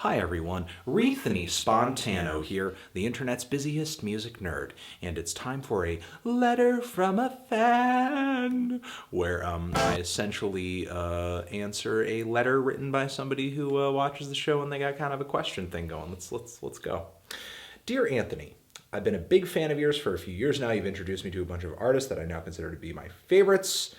Hi everyone, Rethany Spontano here, the internet's busiest music nerd, and it's time for a letter from a fan, where I essentially answer a letter written by somebody who watches the show and they got kind of a question thing going. Let's go. Dear Anthony, I've been a big fan of yours for a few years now. You've introduced me to a bunch of artists that I now consider to be my favorites.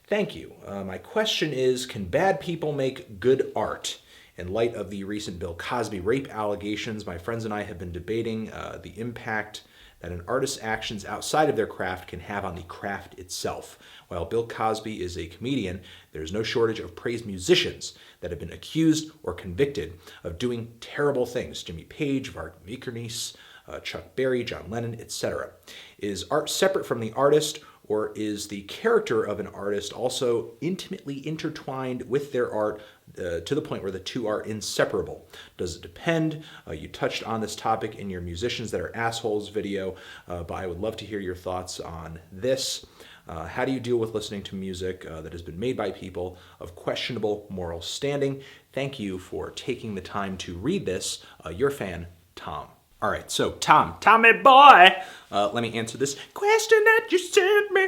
Thank you. My question is, can bad people make good art? In light of the recent Bill Cosby rape allegations, my friends and I have been debating the impact that an artist's actions outside of their craft can have on the craft itself. While Bill Cosby is a comedian, there's no shortage of praised musicians that have been accused or convicted of doing terrible things. Jimmy Page, Varg Vikernes, Chuck Berry, John Lennon, etc. Is art separate from the artist, or is the character of an artist also intimately intertwined with their art to the point where the two are inseparable? Does it depend? You touched on this topic in your Musicians That Are Assholes video, but I would love to hear your thoughts on this. How do you deal with listening to music that has been made by people of questionable moral standing? Thank you for taking the time to read this. Your fan, Tom. All right, so Tommy boy, let me answer this question that you sent me.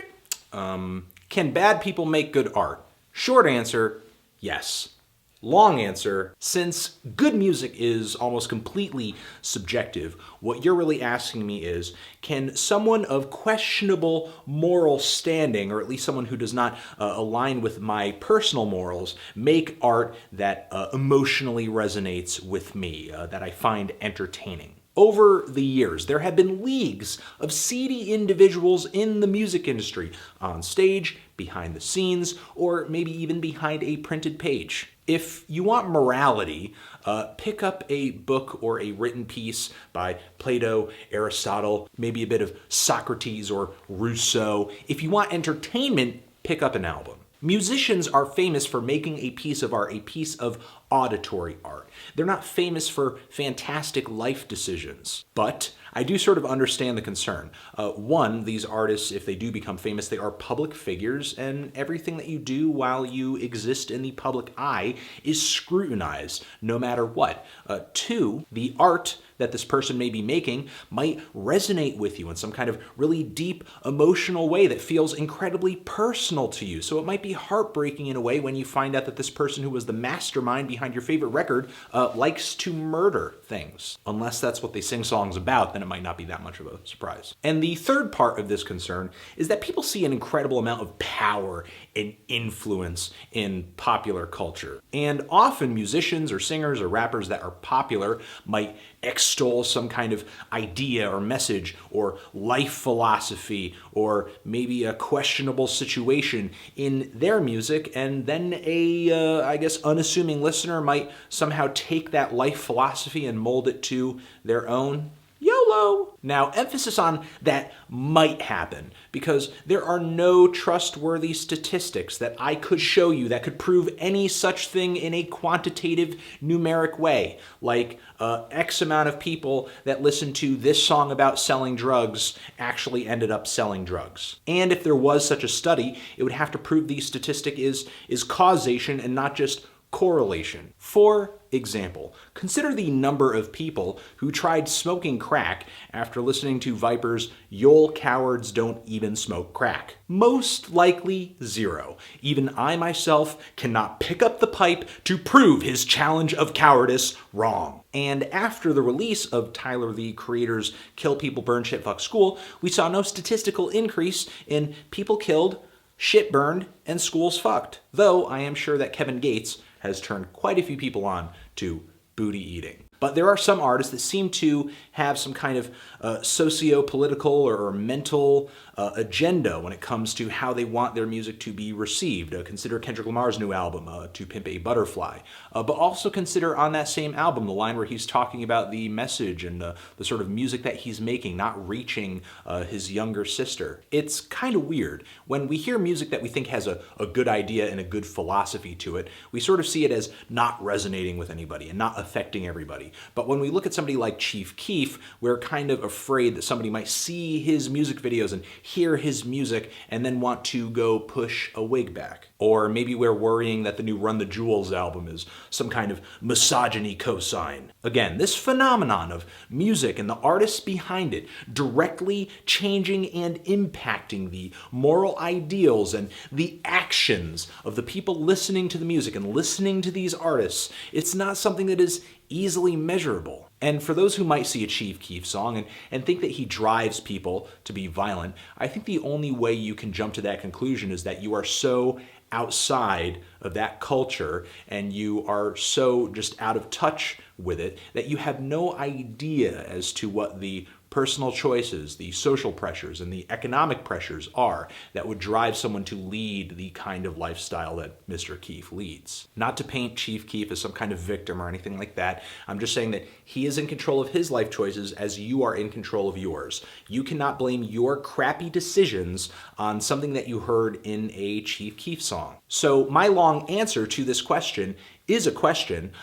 Can bad people make good art? Short answer, yes. Long answer, since good music is almost completely subjective, what you're really asking me is, can someone of questionable moral standing, or at least someone who does not align with my personal morals, make art that emotionally resonates with me, that I find entertaining? Over the years, there have been leagues of seedy individuals in the music industry, on stage, behind the scenes, or maybe even behind a printed page. If you want morality, pick up a book or a written piece by Plato, Aristotle, maybe a bit of Socrates or Rousseau. If you want entertainment, pick up an album. Musicians are famous for making a piece of art, a piece of auditory art. They're not famous for fantastic life decisions, but I do sort of understand the concern. One, these artists, if they do become famous, they are public figures, and everything that you do while you exist in the public eye is scrutinized, no matter what. Two, the art that this person may be making might resonate with you in some kind of really deep emotional way that feels incredibly personal to you. So it might be heartbreaking in a way when you find out that this person who was the mastermind behind your favorite record likes to murder things. Unless that's what they sing songs about, then it might not be that much of a surprise. And the third part of this concern is that people see an incredible amount of power and influence in popular culture. And often musicians or singers or rappers that are popular might extol some kind of idea or message or life philosophy or maybe a questionable situation in their music, and then I guess unassuming listener might somehow take that life philosophy and mold it to their own. YOLO! Now, emphasis on that might happen, because there are no trustworthy statistics that I could show you that could prove any such thing in a quantitative, numeric way, like X amount of people that listened to this song about selling drugs actually ended up selling drugs. And if there was such a study, it would have to prove the statistic is causation and not just correlation. For example, consider the number of people who tried smoking crack after listening to Viper's "Y'all Cowards Don't Even Smoke Crack." Most likely zero. Even I myself cannot pick up the pipe to prove his challenge of cowardice wrong. And after the release of Tyler, the Creator's Kill People, Burn Shit, Fuck School, we saw no statistical increase in people killed, shit burned, and schools fucked. Though I am sure that Kevin Gates has turned quite a few people on to booty eating. But there are some artists that seem to have some kind of socio-political or mental agenda when it comes to how they want their music to be received. Consider Kendrick Lamar's new album, To Pimp a Butterfly. But also consider on that same album the line where he's talking about the message and the sort of music that he's making, not reaching his younger sister. It's kind of weird. When we hear music that we think has a good idea and a good philosophy to it, we sort of see it as not resonating with anybody and not affecting everybody. anybody. But when we look at somebody like Chief Keef, we're kind of afraid that somebody might see his music videos and hear his music and then want to go push a wig back. Or maybe we're worrying that the new Run the Jewels album is some kind of misogyny cosign. Again, this phenomenon of music and the artists behind it directly changing and impacting the moral ideals and the actions of the people listening to the music and listening to these artists, it's not something that is easily measurable. And for those who might see a Chief Keef song and think that he drives people to be violent, I think the only way you can jump to that conclusion is that you are so outside of that culture and you are so just out of touch with it that you have no idea as to what the personal choices, the social pressures, and the economic pressures are that would drive someone to lead the kind of lifestyle that Mr. Keef leads. Not to paint Chief Keef as some kind of victim or anything like that. I'm just saying that he is in control of his life choices as you are in control of yours. You cannot blame your crappy decisions on something that you heard in a Chief Keef song. So my long answer to this question is a question,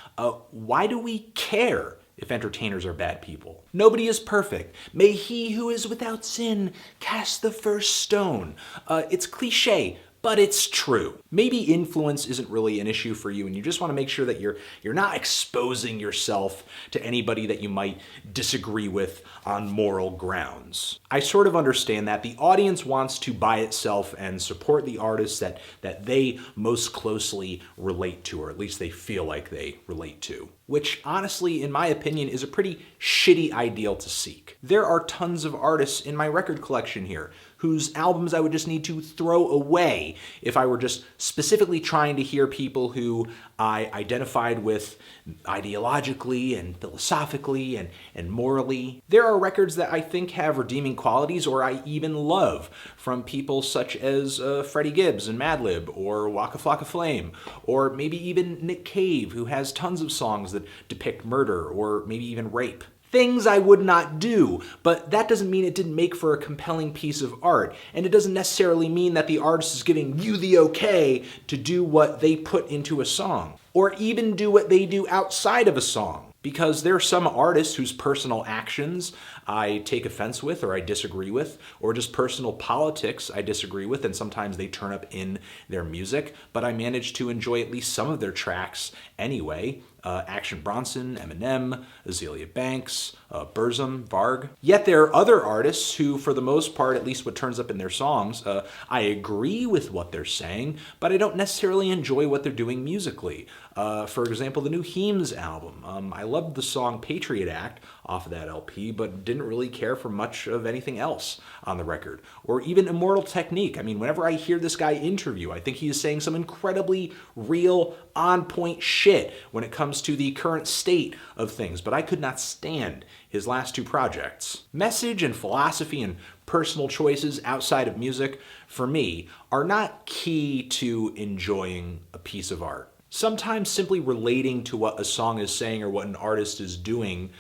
why do we care if entertainers are bad people? Nobody is perfect. May he who is without sin cast the first stone. It's cliche, but it's true. Maybe influence isn't really an issue for you and you just want to make sure that you're not exposing yourself to anybody that you might disagree with on moral grounds. I sort of understand that. The audience wants to buy itself and support the artists that they most closely relate to, or at least they feel like they relate to. Which honestly, in my opinion, is a pretty shitty ideal to seek. There are tons of artists in my record collection here whose albums I would just need to throw away if I were just specifically trying to hear people who I identified with ideologically and philosophically and morally. There are records that I think have redeeming qualities or I even love from people such as Freddie Gibbs and Madlib or Waka Flocka Flame, or maybe even Nick Cave, who has tons of songs that depict murder or maybe even rape. Things I would not do, but that doesn't mean it didn't make for a compelling piece of art, and it doesn't necessarily mean that the artist is giving you the okay to do what they put into a song, or even do what they do outside of a song. Because there are some artists whose personal actions I take offense with or I disagree with, or just personal politics I disagree with, and sometimes they turn up in their music, but I manage to enjoy at least some of their tracks anyway. Action Bronson, Eminem, Azealia Banks, Burzum, Varg. Yet there are other artists who, for the most part, at least what turns up in their songs, I agree with what they're saying, but I don't necessarily enjoy what they're doing musically. For example, the new Heems album. I loved the song Patriot Act off of that LP, but didn't really care for much of anything else on the record. Or even Immortal Technique. I mean, whenever I hear this guy interview, I think he is saying some incredibly real, on-point shit when it comes to the current state of things, but I could not stand his last two projects. Message and philosophy and personal choices outside of music, for me, are not key to enjoying a piece of art. Sometimes simply relating to what a song is saying or what an artist is doing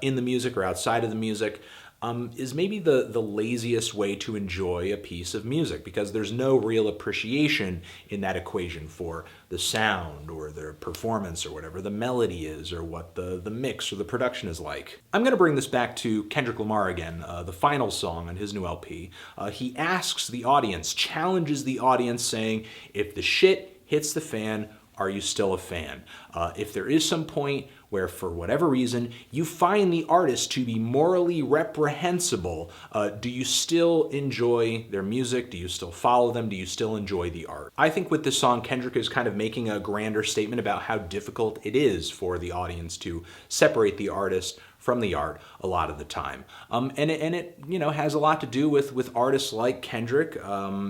in the music or outside of the music is maybe the laziest way to enjoy a piece of music, because there's no real appreciation in that equation for the sound or the performance or whatever the melody is or what the mix or the production is like. I'm going to bring this back to Kendrick Lamar again, the final song on his new LP. He asks the audience, challenges the audience saying, if the shit hits the fan, are you still a fan? If there is some point where, for whatever reason, you find the artist to be morally reprehensible, do you still enjoy their music? Do you still follow them? Do you still enjoy the art? I think with this song, Kendrick is kind of making a grander statement about how difficult it is for the audience to separate the artist from the art a lot of the time. And it has a lot to do with artists like Kendrick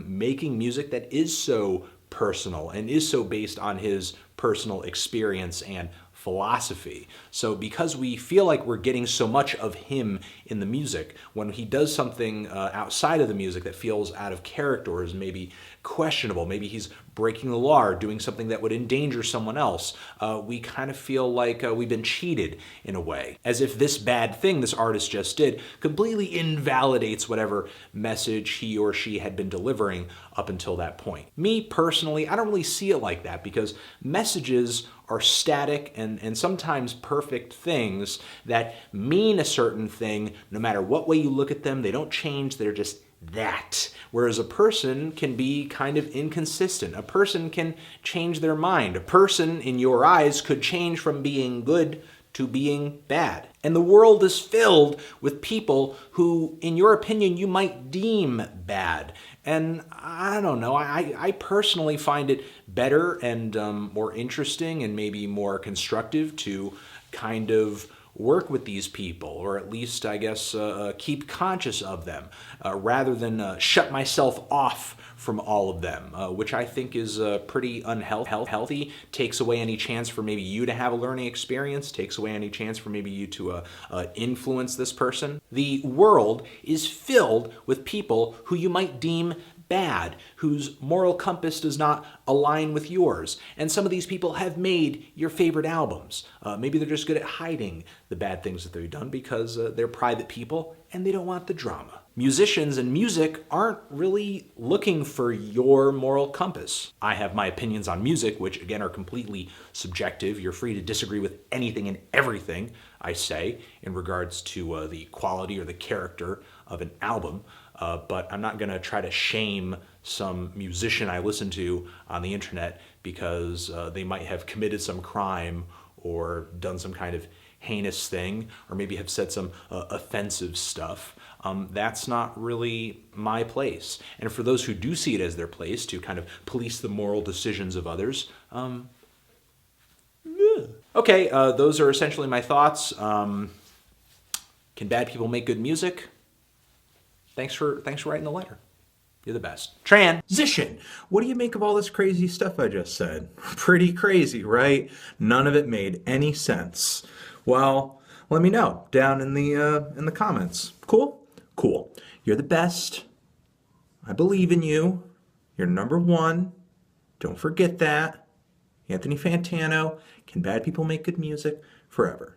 making music that is so personal and is so based on his personal experience and philosophy. So because we feel like we're getting so much of him in the music, when he does something outside of the music that feels out of character or is maybe questionable, maybe he's breaking the law or doing something that would endanger someone else, we kind of feel like we've been cheated in a way. As if this bad thing this artist just did completely invalidates whatever message he or she had been delivering up until that point. Me personally, I don't really see it like that, because messages are static and sometimes perfect things that mean a certain thing no matter what way you look at them. They don't change, they're just that. Whereas a person can be kind of inconsistent. A person can change their mind. A person, in your eyes, could change from being good to being bad. And the world is filled with people who, in your opinion, you might deem bad. And I don't know, I personally find it better and more interesting and maybe more constructive to kind of work with these people, or at least, I guess, keep conscious of them, rather than shut myself off from all of them, which I think is pretty unhealthy, takes away any chance for maybe you to have a learning experience, takes away any chance for maybe you to influence this person. The world is filled with people who you might deem bad, whose moral compass does not align with yours. And some of these people have made your favorite albums. Maybe they're just good at hiding the bad things that they've done because they're private people and they don't want the drama. Musicians and music aren't really looking for your moral compass. I have my opinions on music, which again are completely subjective. You're free to disagree with anything and everything I say in regards to the quality or the character of an album. But I'm not going to try to shame some musician I listen to on the internet because they might have committed some crime or done some kind of heinous thing, or maybe have said some offensive stuff. That's not really my place. And for those who do see it as their place to kind of police the moral decisions of others, okay, those are essentially my thoughts. Can bad people make good music? Thanks for writing the letter. You're the best. Transition. What do you make of all this crazy stuff I just said? Pretty crazy, right? None of it made any sense. Well, let me know down in the comments. Cool? Cool. You're the best. I believe in you. You're number one. Don't forget that. Anthony Fantano. Can bad people make good music? Forever.